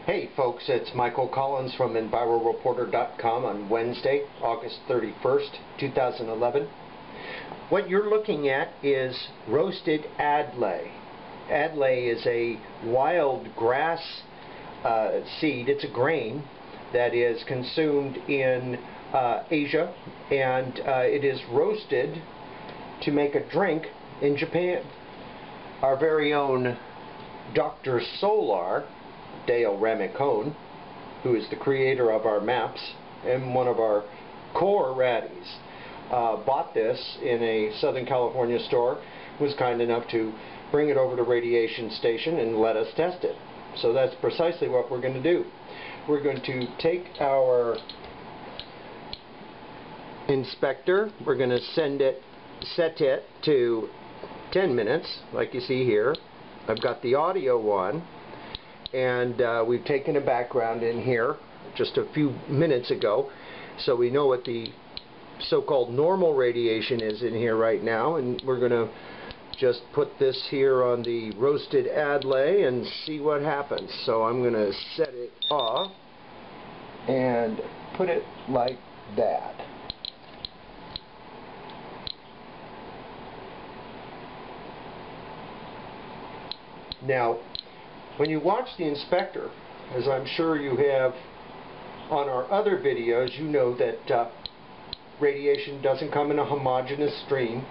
Hey folks, it's Michael Collins from EnviroReporter.com on Wednesday, August 31st, 2011. What you're looking at is roasted adlay. Adlay is a wild grass seed. It's a grain that is consumed in Asia, and it is roasted to make a drink in Japan. Our very own Dr. Solar, Dale Ramicone, who is the creator of our maps and one of our core raddies, bought this in a Southern California store, was kind enough to bring it over to Radiation Station and let us test it. So that's precisely what we're going to do. We're going to take our inspector, we're going to set it to 10 minutes, like you see here. I've got the audio one, and we've taken a background in here just a few minutes ago, so we know what the so-called normal radiation is in here right now, and we're going to just put this here on the roasted adlay and see what happens. So I'm going to set it off and put it like that. Now, when you watch the inspector, as I'm sure you have on our other videos, you know that radiation doesn't come in a homogeneous stream.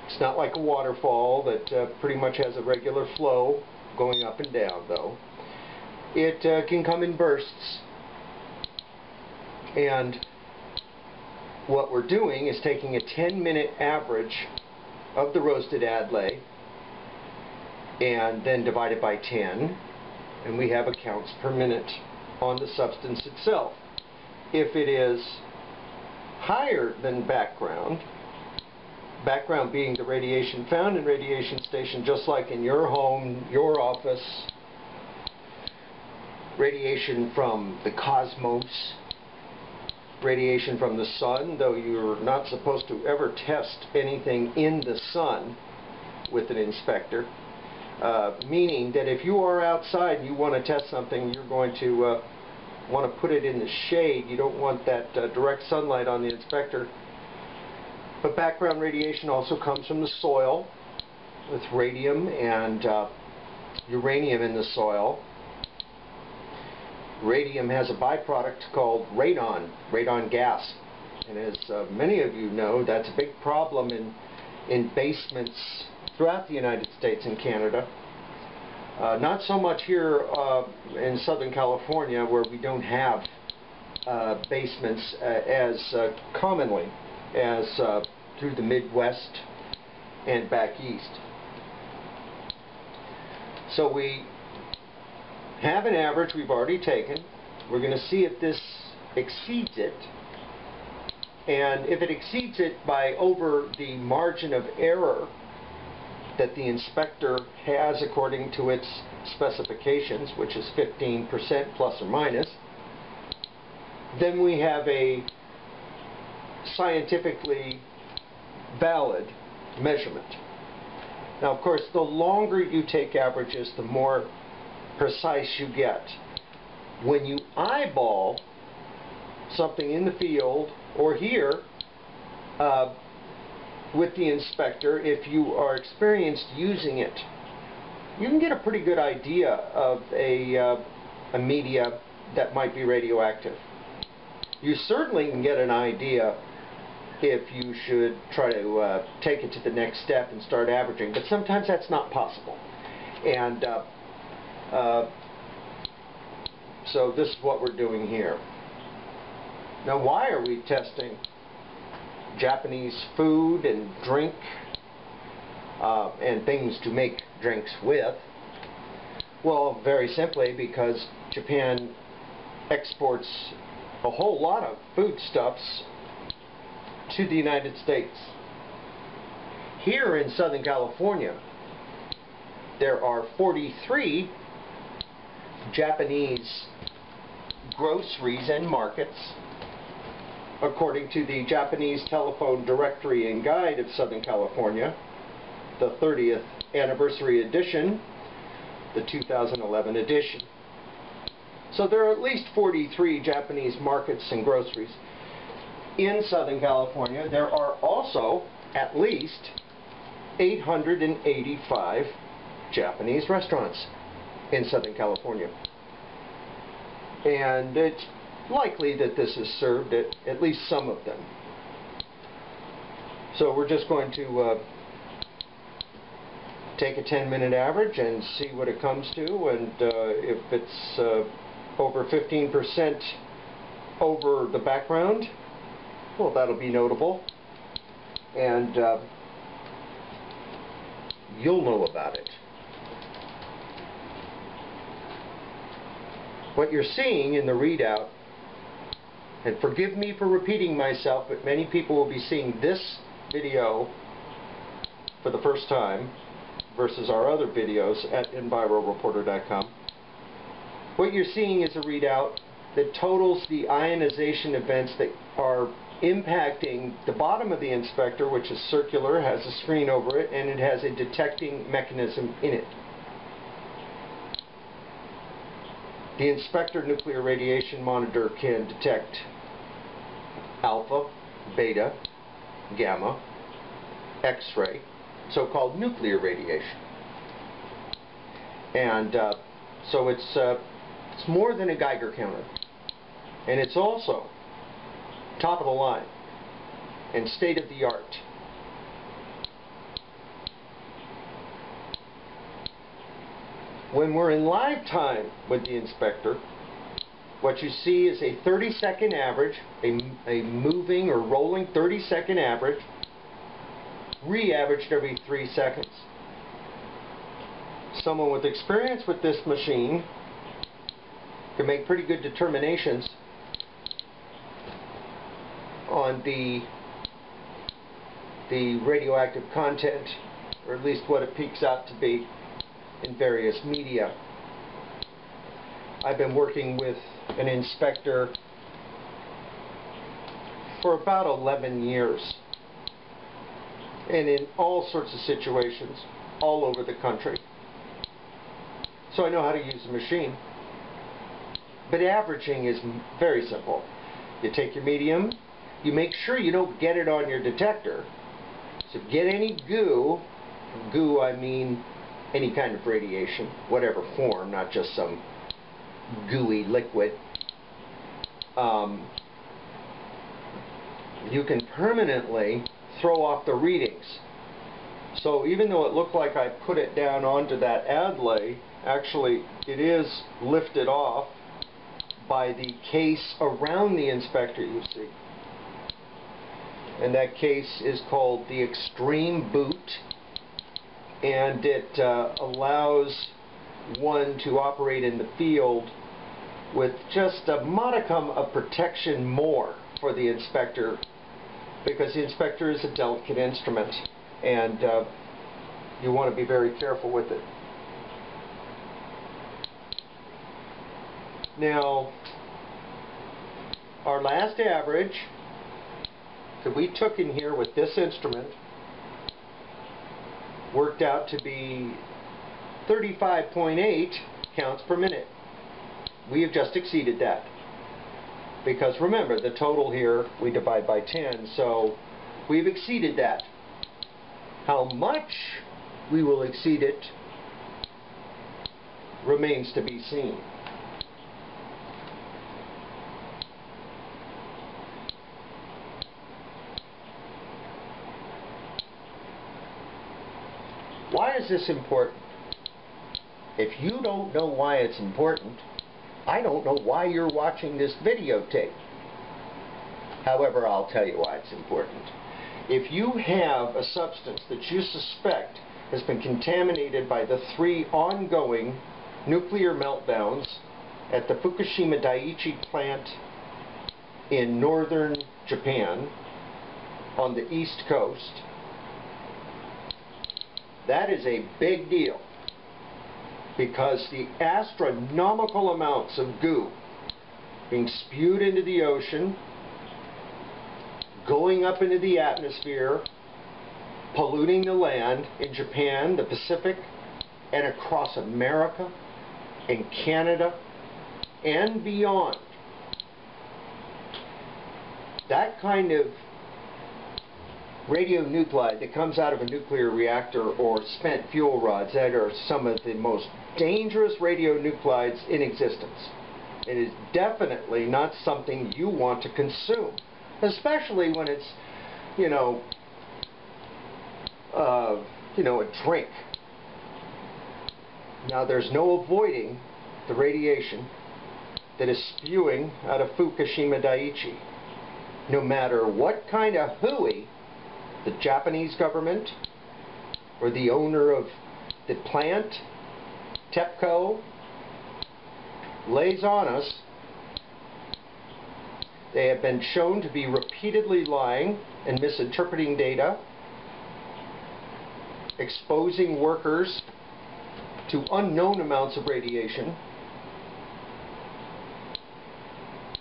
It's not like a waterfall that pretty much has a regular flow going up and down, though. It can come in bursts. And what we're doing is taking a 10-minute average of the roasted adlay and then divide it by 10, and we have a counts per minute on the substance itself. If it is higher than background, background being the radiation found in Radiation Station, just like in your home, your office, radiation from the cosmos, radiation from the sun, though you're not supposed to ever test anything in the sun with an inspector. Meaning that if you are outside and you want to test something, you're going to want to put it in the shade. You don't want that direct sunlight on the inspector. But background radiation also comes from the soil, with radium and uranium in the soil. Radium has a byproduct called radon gas. And as many of you know, that's a big problem in basements throughout the United States and Canada. Not so much here in Southern California, where we don't have basements as commonly as through the Midwest and back east. So we have an average we've already taken. We're going to see if this exceeds it. And if it exceeds it by over the margin of error that the inspector has according to its specifications, which is 15% plus or minus, then we have a scientifically valid measurement. Now, of course, the longer you take averages, the more precise you get. When you eyeball something in the field or here, with the inspector, if you are experienced using it, you can get a pretty good idea of a media that might be radioactive. You certainly can get an idea if you should try to take it to the next step and start averaging, but sometimes that's not possible. And so this is what we're doing here. Now, why are we testing Japanese food and drink and things to make drinks with? Well, very simply because Japan exports a whole lot of foodstuffs to the United States. Here in Southern California, there are 43 Japanese groceries and markets, according to the Japanese Telephone Directory and Guide of Southern California, the 30th anniversary edition, the 2011 edition. So there are at least 43 Japanese markets and groceries in Southern California. There are also at least 885 Japanese restaurants in Southern California. And it's likely that this is served at least some of them. So we're just going to take a 10-minute average and see what it comes to, and if it's over 15% over the background, well, that'll be notable, and you'll know about it. What you're seeing in the readout, and forgive me for repeating myself, but many people will be seeing this video for the first time versus our other videos at EnviroReporter.com. What you're seeing is a readout that totals the ionization events that are impacting the bottom of the inspector, which is circular, has a screen over it, and it has a detecting mechanism in it. The inspector nuclear radiation monitor can detect alpha, beta, gamma, X-ray, so-called nuclear radiation. And so it's more than a Geiger counter. And it's also top of the line and state-of-the-art. When we're in live time with the inspector, what you see is a 30-second average, a moving or rolling 30-second average, re-averaged every 3 seconds. Someone with experience with this machine can make pretty good determinations on the radioactive content, or at least what it peaks out to be in various media. I've been working with an inspector for about 11 years, and in all sorts of situations all over the country. So I know how to use the machine. But averaging is very simple. You take your medium, you make sure you don't get it on your detector. So get any goo, I mean any kind of radiation, whatever form, not just some gooey liquid. You can permanently throw off the readings. So even though it looked like I put it down onto that Adlay, actually it is lifted off by the case around the inspector, you see. And that case is called the Extreme Boot, and it allows one to operate in the field with just a modicum of protection more for the inspector, because the inspector is a delicate instrument, and you want to be very careful with it. Now, our last average that we took in here with this instrument worked out to be 35.8 counts per minute. We have just exceeded that. Because remember, the total here we divide by 10, so we've exceeded that. How much we will exceed it remains to be seen. Why is this important? If you don't know why it's important, I don't know why you're watching this videotape. However, I'll tell you why it's important. If you have a substance that you suspect has been contaminated by the 3 ongoing nuclear meltdowns at the Fukushima Daiichi plant in northern Japan on the East Coast, that is a big deal, because the astronomical amounts of goo being spewed into the ocean, going up into the atmosphere, polluting the land in Japan, the Pacific, and across America and Canada and beyond. That kind of radionuclide that comes out of a nuclear reactor or spent fuel rods, that are some of the most dangerous radionuclides in existence. It is definitely not something you want to consume, especially when it's, a drink. Now, there's no avoiding the radiation that is spewing out of Fukushima Daiichi. No matter what kind of hooey the Japanese government or the owner of the plant, TEPCO, lays on us, they have been shown to be repeatedly lying and misinterpreting data, exposing workers to unknown amounts of radiation.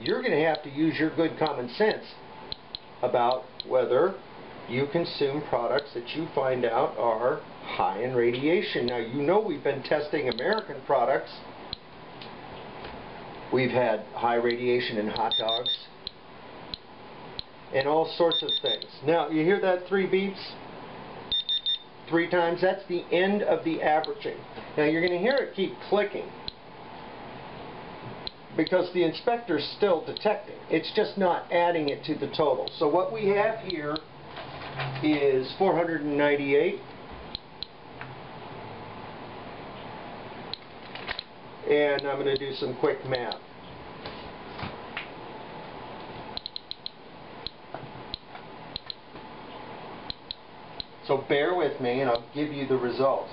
You're going to have to use your good common sense about whether you consume products that you find out are high in radiation. Now, we've been testing American products. We've had high radiation in hot dogs and all sorts of things. Now, you hear that 3 beeps? 3 times? That's the end of the averaging. Now, you're going to hear it keep clicking because the inspector's still detecting. It's just not adding it to the total. So what we have here is 498. And I'm going to do some quick math. So bear with me and I'll give you the results.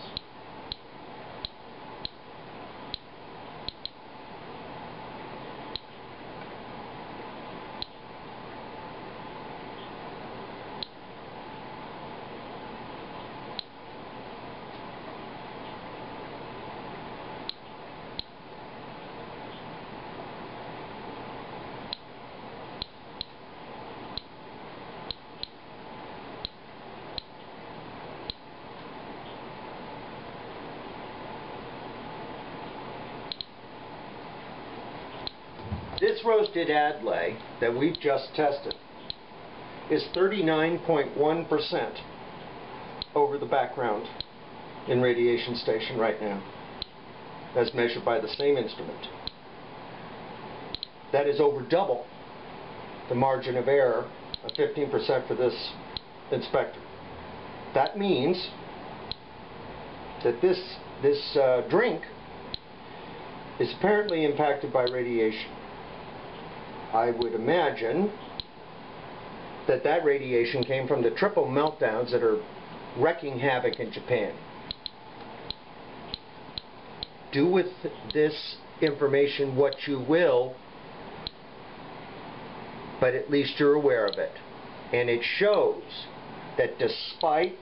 This roasted Adlay that we've just tested is 39.1% over the background in radiation station right now, as measured by the same instrument. That is over double the margin of error of 15% for this inspector. That means that this drink is apparently impacted by radiation. I would imagine that that radiation came from the triple meltdowns that are wreaking havoc in Japan. Do with this information what you will, but at least you're aware of it. And it shows that despite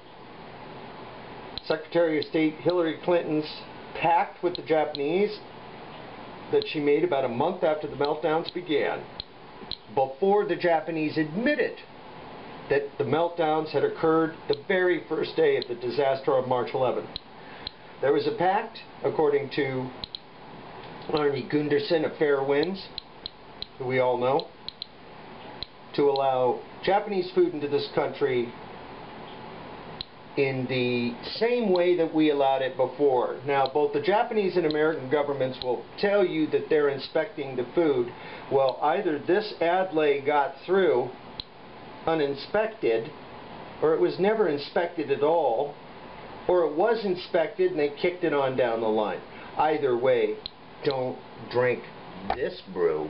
Secretary of State Hillary Clinton's pact with the Japanese that she made about a month after the meltdowns began, before the Japanese admitted that the meltdowns had occurred the very first day of the disaster on March 11th. There was a pact, according to Arnie Gunderson of Fair Winds, who we all know, to allow Japanese food into this country in the same way that we allowed it before. Now, both the Japanese and American governments will tell you that they're inspecting the food. Well, either this Adlay got through uninspected, or it was never inspected at all, or it was inspected and they kicked it on down the line. Either way, don't drink this brew.